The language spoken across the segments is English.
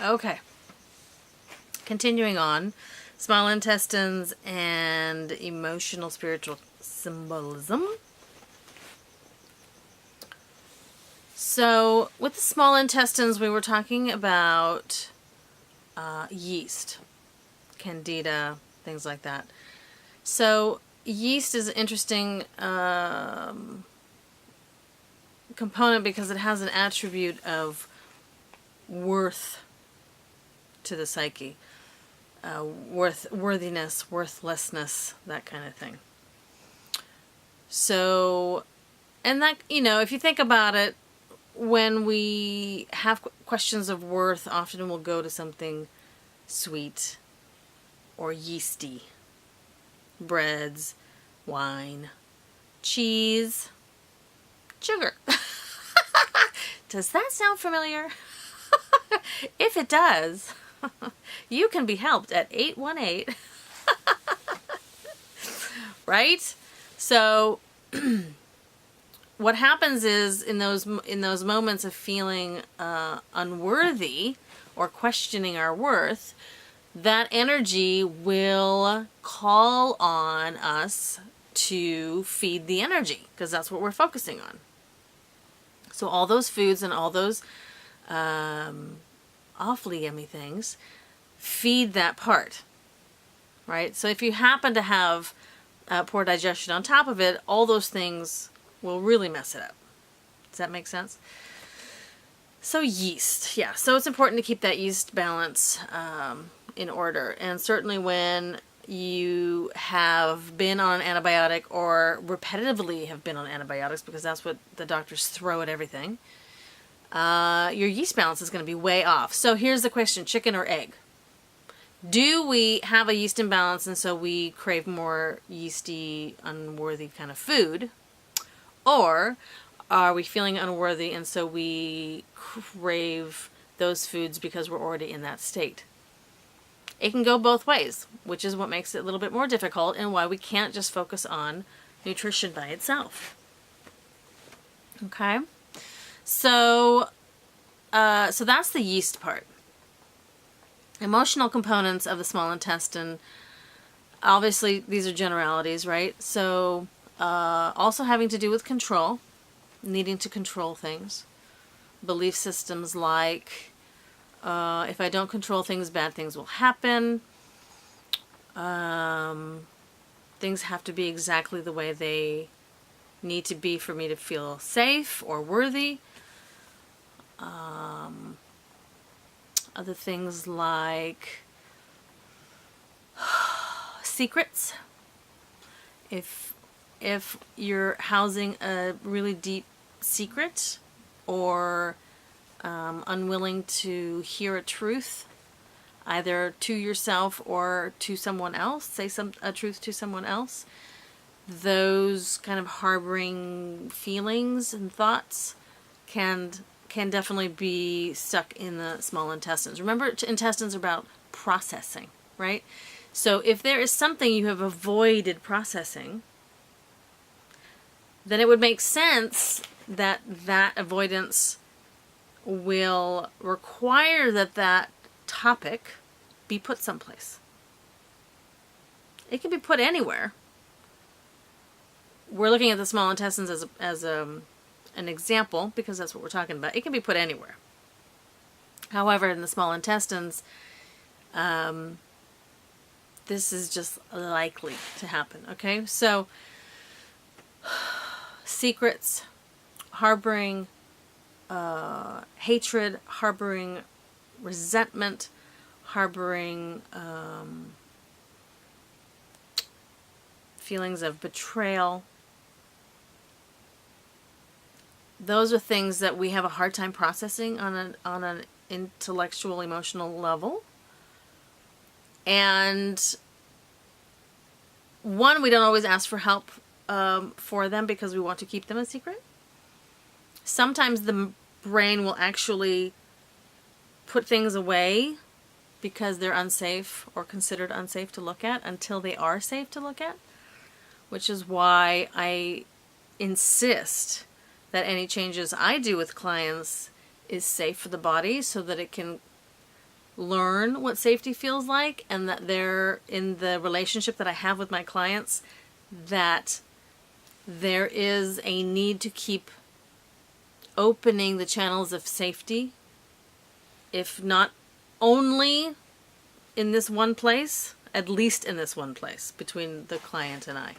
Okay. Continuing on, small intestines and emotional spiritual symbolism. So with the small intestines, we were talking about yeast, candida, things like that. So yeast is an interesting component because it has an attribute of worth to the psyche. Worthiness, worthlessness, that kind of thing. So, and that, if you think about it, when we have questions of worth, often we'll go to something sweet or yeasty. Breads, wine, cheese, sugar. Does that sound familiar? If it does, you can be helped at 818. Right? So what happens is in those moments of feeling unworthy or questioning our worth, that energy will call on us to feed the energy, because that's what we're focusing on. So all those foods and all those awfully yummy things feed that part, right? So if you happen to have poor digestion on top of it, all those things will really mess it up. Does that make sense? So yeast, yeah. So it's important to keep that yeast balance in order. And certainly when you have been on an antibiotic or repetitively have been on antibiotics, because that's what the doctors throw at everything, your yeast balance is going to be way off. So here's the question, chicken or egg? Do we have a yeast imbalance and so we crave more yeasty, unworthy kind of food? Or are we feeling unworthy and so we crave those foods because we're already in that state? It can go both ways, which is what makes it a little bit more difficult and why we can't just focus on nutrition by itself. Okay? So that's the yeast part. Emotional components of the small intestine, obviously these are generalities, right? So also having to do with control, needing to control things. Belief systems like, if I don't control things, bad things will happen. Things have to be exactly the way they need to be for me to feel safe or worthy. Other things like secrets. If you're housing a really deep secret or unwilling to hear a truth, either to yourself or to someone else, say a truth to someone else, those kind of harboring feelings and thoughts can definitely be stuck in the small intestines. Remember, intestines are about processing, right? So if there is something you have avoided processing, then it would make sense that that avoidance will require that topic be put someplace. It can be put anywhere. We're looking at the small intestines as an example because that's what we're talking about. It can be put anywhere. However, in the small intestines, this is just likely to happen. Okay, so secrets, harboring hatred, harboring resentment, harboring feelings of betrayal. Those are things that we have a hard time processing on an intellectual, emotional level. And one, we don't always ask for help for them because we want to keep them a secret. Sometimes the brain will actually put things away because they're unsafe or considered unsafe to look at until they are safe to look at, which is why I insist that any changes I do with clients is safe for the body so that it can learn what safety feels like, and that they're in the relationship that I have with my clients, that there is a need to keep opening the channels of safety, if not only in this one place, at least in this one place between the client and I.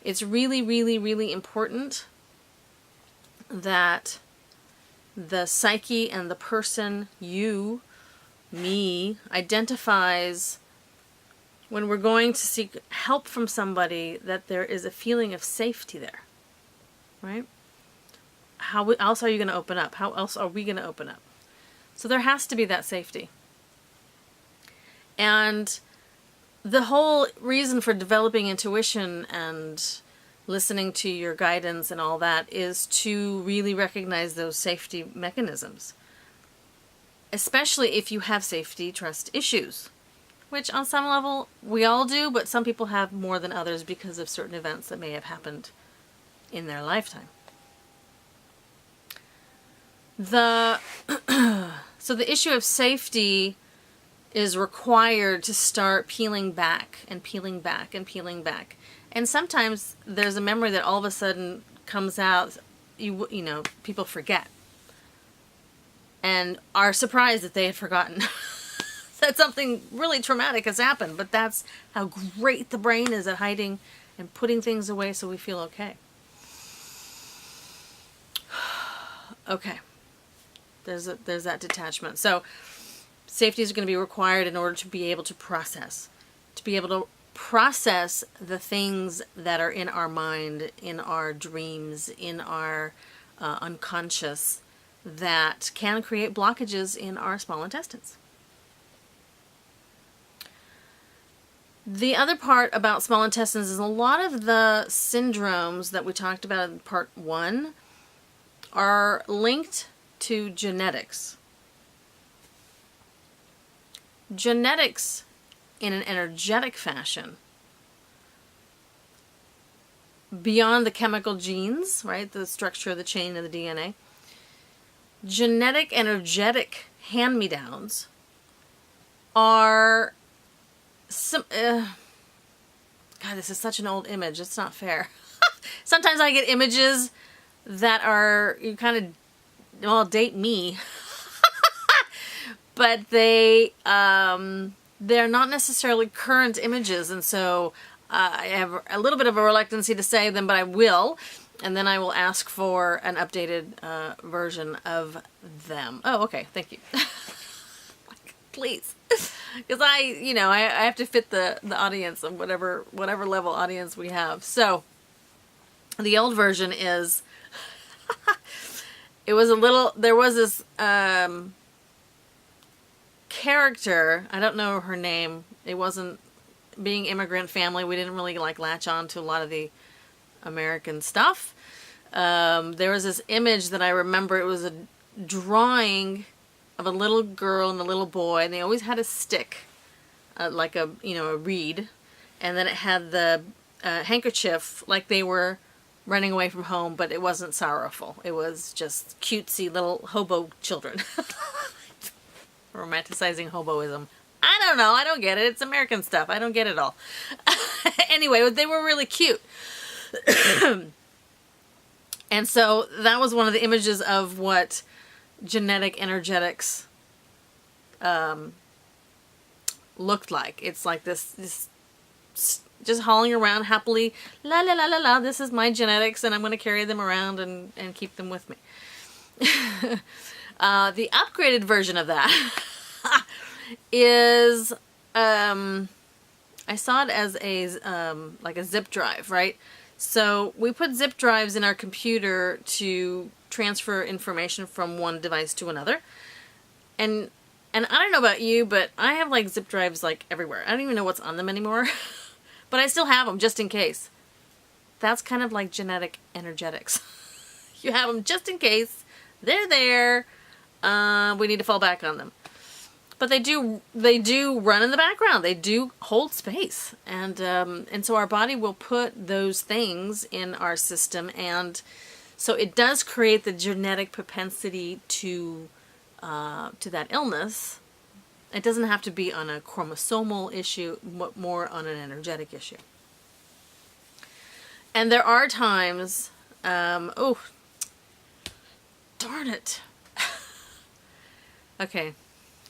It's really, really, really important that the psyche and the person, you, me, identifies when we're going to seek help from somebody, that there is a feeling of safety there, right? How else are you going to open up? How else are we going to open up? So there has to be that safety. And the whole reason for developing intuition and listening to your guidance and all that is to really recognize those safety mechanisms. Especially if you have safety trust issues, which on some level we all do, but some people have more than others because of certain events that may have happened in their lifetime. So the issue of safety is required to start peeling back and peeling back and peeling back. And sometimes there's a memory that all of a sudden comes out, you know, people forget. And are surprised that they had forgotten that something really traumatic has happened. But that's how great the brain is at hiding and putting things away so we feel okay. Okay. There's that detachment. So safety is going to be required in order to be able to process. To be able to process the things that are in our mind, in our dreams, in our unconscious, that can create blockages in our small intestines. The other part about small intestines is a lot of the syndromes that we talked about in part 1 are linked to genetics. Genetics in an energetic fashion, beyond the chemical genes, right, the structure of the chain of the DNA, genetic energetic hand-me-downs are God, this is such an old image, it's not fair. Sometimes I get images that are, you kind of, well, date me. But they're not necessarily current images, and so I have a little bit of a reluctancy to say them, but I will, and then I will ask for an updated version of them. Oh, okay, thank you. Please, because I have to fit the audience of whatever level audience we have. So the old version is there was this character, I don't know her name, it wasn't, being immigrant family, we didn't really latch on to a lot of the American stuff. There was this image that I remember, it was a drawing of a little girl and a little boy, and they always had a stick, like a reed, and then it had the handkerchief, like they were running away from home, but it wasn't sorrowful. It was just cutesy little hobo children. Romanticizing hoboism. I don't know. I don't get it. It's American stuff. I don't get it all. Anyway, they were really cute. And so that was one of the images of what genetic energetics looked like. It's like this just hauling around happily, la la la la la, this is my genetics and I'm going to carry them around and keep them with me. The upgraded version of that is, I saw it as like a zip drive, right? So we put zip drives in our computer to transfer information from one device to another. And I don't know about you, but I have zip drives everywhere. I don't even know what's on them anymore. But I still have them just in case. That's kind of like genetic energetics. You have them just in case. They're there. We need to fall back on them. But they do run in the background. They do hold space. And so our body will put those things in our system. And so it does create the genetic propensity to that illness It doesn't have to be on a chromosomal issue, but more on an energetic issue. And there are times, oh, darn it. Okay,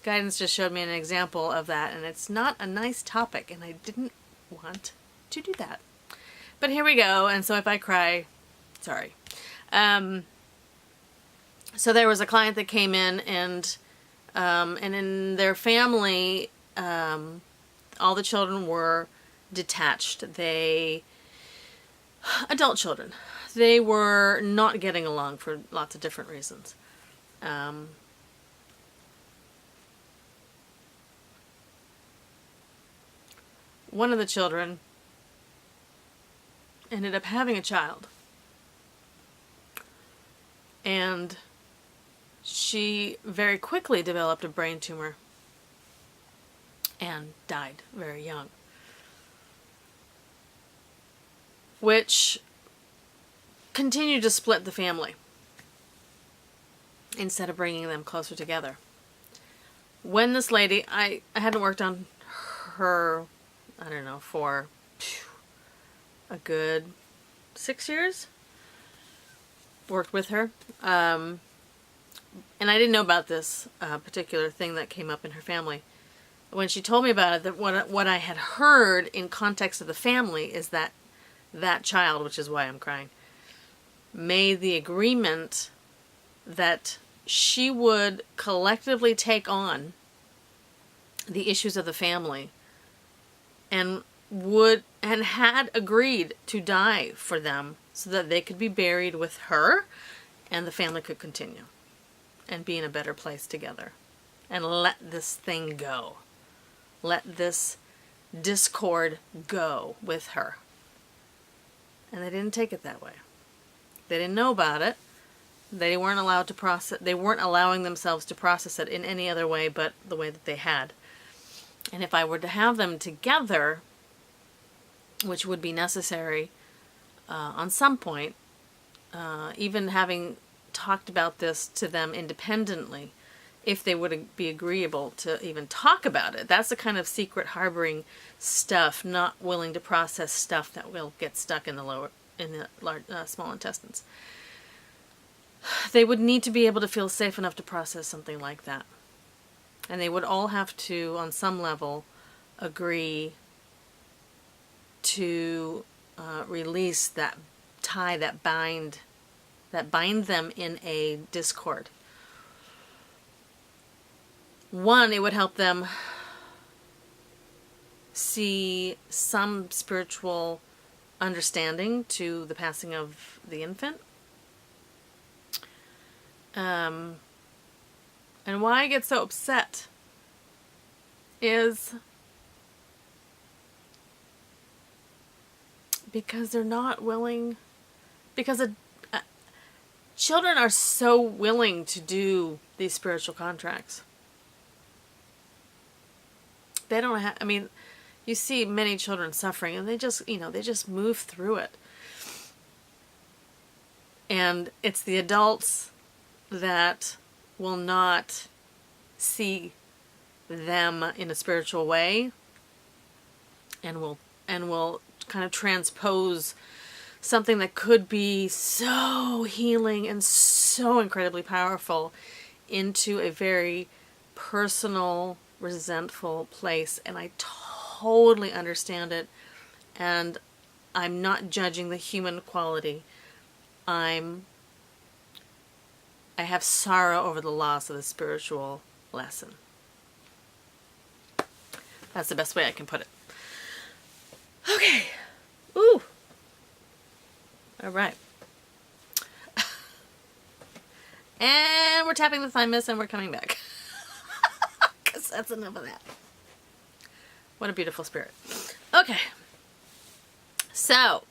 guidance just showed me an example of that, and it's not a nice topic, and I didn't want to do that. But here we go, and so if I cry, sorry. So there was a client that came in, and in their family, all the children were detached. Adult children, they were not getting along for lots of different reasons. One of the children ended up having a child, and she very quickly developed a brain tumor and died very young, which continued to split the family instead of bringing them closer together. When this lady, I hadn't worked on her, I don't know, for a good 6 years. Worked with her. And I didn't know about this particular thing that came up in her family. When she told me about it, that what I had heard in context of the family is that that child, which is why I'm crying, made the agreement that she would collectively take on the issues of the family and had agreed to die for them so that they could be buried with her and the family could continue and be in a better place together and let this thing go. Let this discord go with her. And they didn't take it that way. They didn't know about it. They weren't allowed to process. They weren't allowing themselves to process it in any other way but the way that they had. And if I were to have them together, which would be necessary on some point, even having talked about this to them independently, if they would be agreeable to even talk about it. That's the kind of secret harboring stuff, not willing to process stuff that will get stuck in the small intestines. They would need to be able to feel safe enough to process something like that. And they would all have to, on some level, agree to release that tie, that bind them in a discord. One, it would help them see some spiritual understanding to the passing of the infant. And why I get so upset is because they're not willing, because children are so willing to do these spiritual contracts. They don't have, I mean, you see many children suffering and they just move through it. And it's the adults that will not see them in a spiritual way and will kind of transpose something that could be so healing and so incredibly powerful into a very personal, resentful place. And I totally understand it, and I'm not judging the human quality. I have sorrow over the loss of the spiritual lesson. That's the best way I can put it. Okay. Ooh. All right. And we're tapping the thymus and we're coming back. Because that's enough of that. What a beautiful spirit. Okay. So,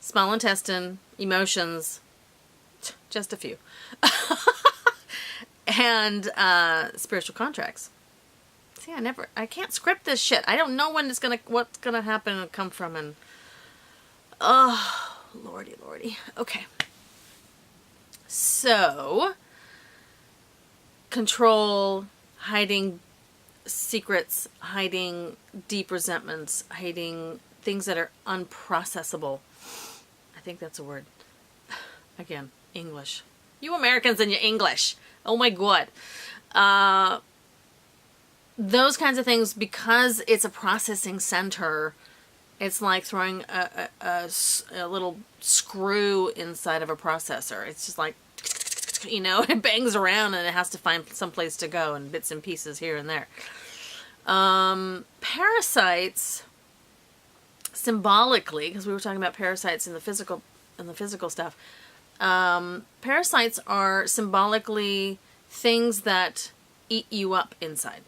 small intestine, emotions, just a few. And spiritual contracts. See, I can't script this shit. I don't know what's gonna happen and come from, and oh, lordy. Okay. So, control, hiding secrets, hiding deep resentments, hiding things that are unprocessable. I think that's a word. Again, English. You Americans and your English. Oh my God. Those kinds of things, because it's a processing center, it's like throwing a little screw inside of a processor. It's just like, you know, it bangs around and it has to find some place to go, and bits and pieces here and there. Parasites, symbolically, because we were talking about parasites in the physical stuff. Parasites are symbolically things that eat you up inside.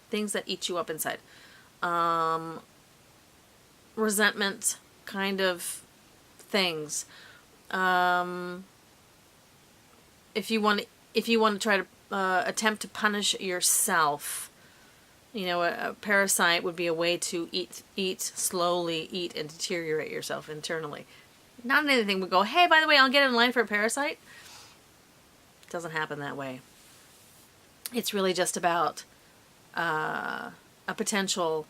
Things that eat you up inside. Resentment kind of things. If you want to try to attempt to punish yourself, you know, a parasite would be a way to slowly eat and deteriorate yourself internally. Not anything would go, hey, by the way, I'll get in line for a parasite. It doesn't happen that way. It's really just about a potential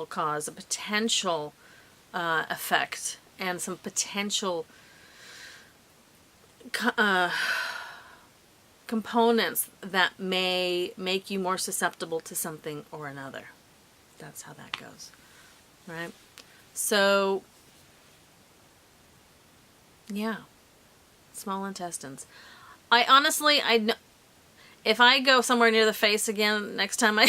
cause, a potential effect, and some potential components that may make you more susceptible to something or another. That's how that goes, right? So, yeah, small intestines. I honestly, if I go somewhere near the face again next time,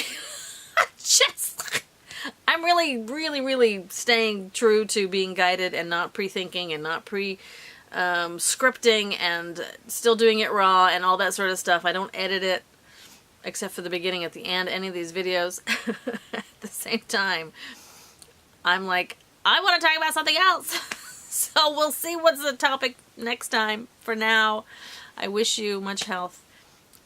I'm really, really, really staying true to being guided and not pre-thinking and not scripting and still doing it raw and all that sort of stuff. I don't edit it except for the beginning, at the end, any of these videos. At the same time, I'm like, I want to talk about something else. So we'll see what's the topic next time. For now, I wish you much health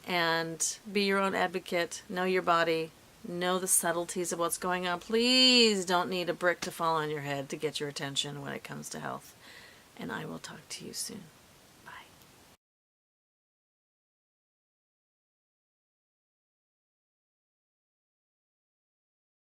and be your own advocate. Know your body. Know the subtleties of what's going on. Please don't need a brick to fall on your head to get your attention when it comes to health. And I will talk to you soon.